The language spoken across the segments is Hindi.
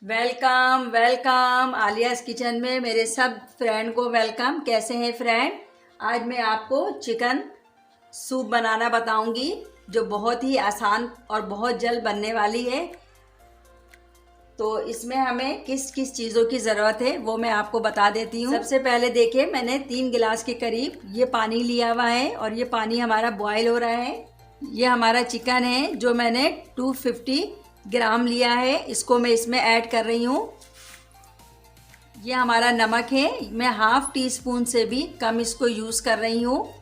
वेलकम वेलकम आलियाज़ किचन में मेरे सब फ्रेंड को वेलकम। कैसे हैं फ्रेंड? आज मैं आपको चिकन सूप बनाना बताऊंगी जो बहुत ही आसान और बहुत जल्द बनने वाली है। तो इसमें हमें किस किस चीज़ों की ज़रूरत है वो मैं आपको बता देती हूँ। सबसे पहले देखिए, मैंने 3 गिलास के करीब ये पानी लिया हुआ है और ये पानी हमारा बॉयल हो रहा है। ये हमारा चिकन है जो मैंने 250 ग्राम लिया है, इसको मैं इसमें ऐड कर रही हूँ। ये हमारा नमक है, मैं हाफ टी स्पून से भी कम इसको यूज़ कर रही हूँ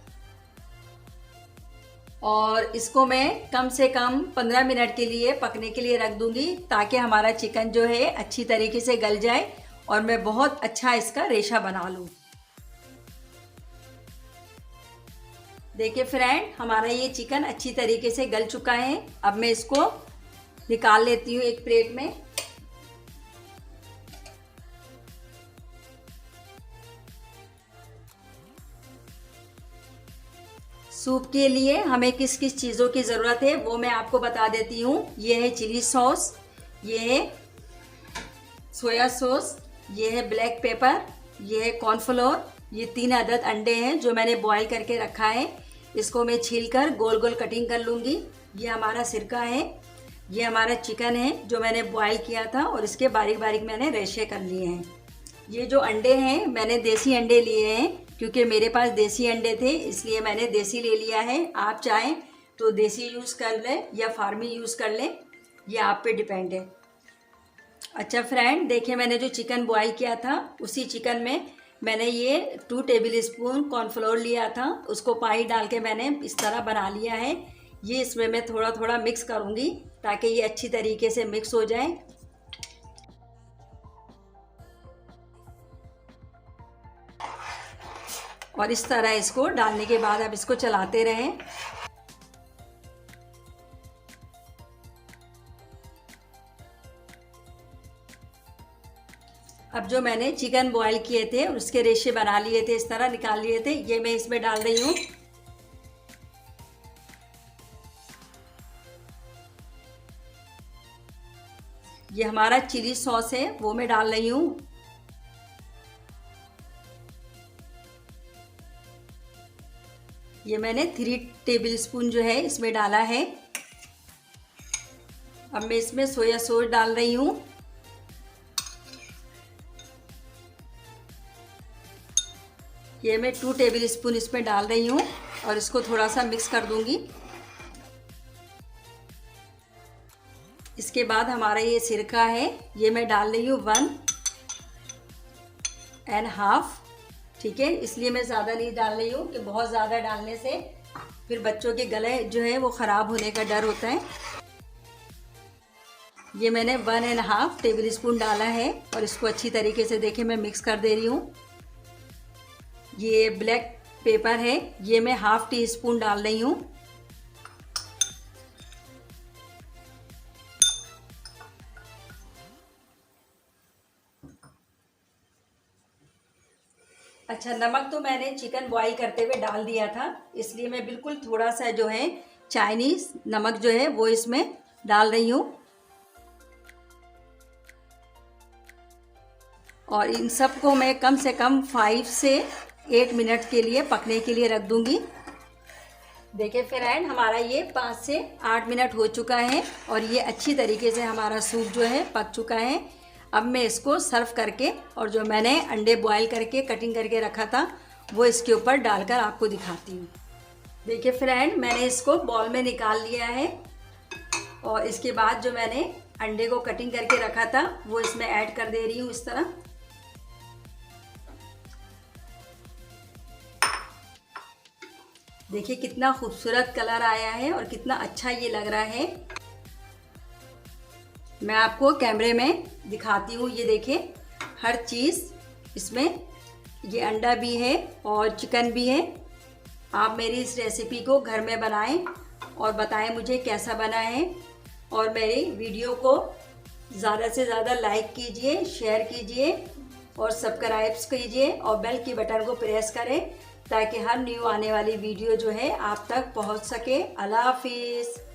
और इसको मैं कम से कम 15 मिनट के लिए पकने के लिए रख दूंगी ताकि हमारा चिकन जो है अच्छी तरीके से गल जाए और मैं बहुत अच्छा इसका रेशा बना लूँ। देखिए फ्रेंड, हमारा ये चिकन अच्छी तरीके से गल चुका है। अब मैं इसको निकाल लेती हूँ एक प्लेट में। सूप के लिए हमें किस किस चीज़ों की ज़रूरत है वो मैं आपको बता देती हूँ। ये है चिली सॉस, ये है सोया सॉस, ये है ब्लैक पेपर, ये है कॉर्नफ्लोर, ये 3 अदद अंडे हैं जो मैंने बॉईल करके रखा है। इसको मैं छीलकर गोल गोल कटिंग कर लूँगी। ये हमारा सिरका है, ये हमारा चिकन है जो मैंने बॉईल किया था और इसके बारीक बारीक मैंने रेशे कर लिए हैं। ये जो अंडे हैं मैंने देसी अंडे लिए हैं क्योंकि मेरे पास देसी अंडे थे, इसलिए मैंने देसी ले लिया है। आप चाहें तो देसी यूज़ कर लें या फार्मी यूज़ कर लें, ये आप पे डिपेंड है। अच्छा फ्रेंड, देखिए मैंने जो चिकन बॉईल किया था उसी चिकन में मैंने ये 2 टेबल स्पून कॉर्नफ्लोर लिया था, उसको पानी डाल के मैंने इस तरह बना लिया है। ये इसमें मैं थोड़ा थोड़ा मिक्स करूँगी ताकि ये अच्छी तरीके से मिक्स हो जाए। और इस तरह इसको डालने के बाद अब इसको चलाते रहें। अब जो मैंने चिकन बॉईल किए थे उसके रेशे बना लिए थे, इस तरह निकाल लिए थे, ये मैं इसमें डाल रही हूँ। ये हमारा चिली सॉस है वो मैं डाल रही हूँ। ये मैंने 3 टेबल स्पून जो है इसमें डाला है। अब मैं इसमें सोया सॉस डाल रही हूँ। ये मैं 2 टेबल स्पून इसमें डाल रही हूँ और इसको थोड़ा सा मिक्स कर दूंगी। इसके बाद हमारा ये सिरका है, ये मैं डाल रही हूँ 1.5, ठीक है। इसलिए मैं ज़्यादा नहीं डाल रही हूँ कि बहुत ज़्यादा डालने से फिर बच्चों के गले जो है वो ख़राब होने का डर होता है। ये मैंने 1.5 टेबल स्पून डाला है और इसको अच्छी तरीके से देखें मैं मिक्स कर दे रही हूँ। ये ब्लैक पेपर है, ये मैं हाफ टी स्पून डाल रही हूँ। अच्छा, नमक तो मैंने चिकन बॉईल करते हुए डाल दिया था, इसलिए मैं बिल्कुल थोड़ा सा जो है चाइनीज़ नमक जो है वो इसमें डाल रही हूँ और इन सब को मैं कम से कम 5 से 8 मिनट के लिए पकने के लिए रख दूँगी। देखिए फ्रेंड, हमारा ये 5 से 8 मिनट हो चुका है और ये अच्छी तरीके से हमारा सूप जो है पक चुका है। अब मैं इसको सर्व करके और जो मैंने अंडे बॉईल करके कटिंग करके रखा था वो इसके ऊपर डालकर आपको दिखाती हूँ। देखिए फ्रेंड, मैंने इसको बॉल में निकाल लिया है और इसके बाद जो मैंने अंडे को कटिंग करके रखा था वो इसमें ऐड कर दे रही हूँ इस तरह। देखिए कितना खूबसूरत कलर आया है और कितना अच्छा ये लग रहा है। मैं आपको कैमरे में दिखाती हूँ। ये देखिए हर चीज़ इसमें, ये अंडा भी है और चिकन भी है। आप मेरी इस रेसिपी को घर में बनाएं और बताएं मुझे कैसा बना है और मेरी वीडियो को ज़्यादा से ज़्यादा लाइक कीजिए, शेयर कीजिए और सब्सक्राइब कीजिए और बेल की बटन को प्रेस करें ताकि हर न्यू आने वाली वीडियो जो है आप तक पहुंच सके। अल्लाह हाफिज़।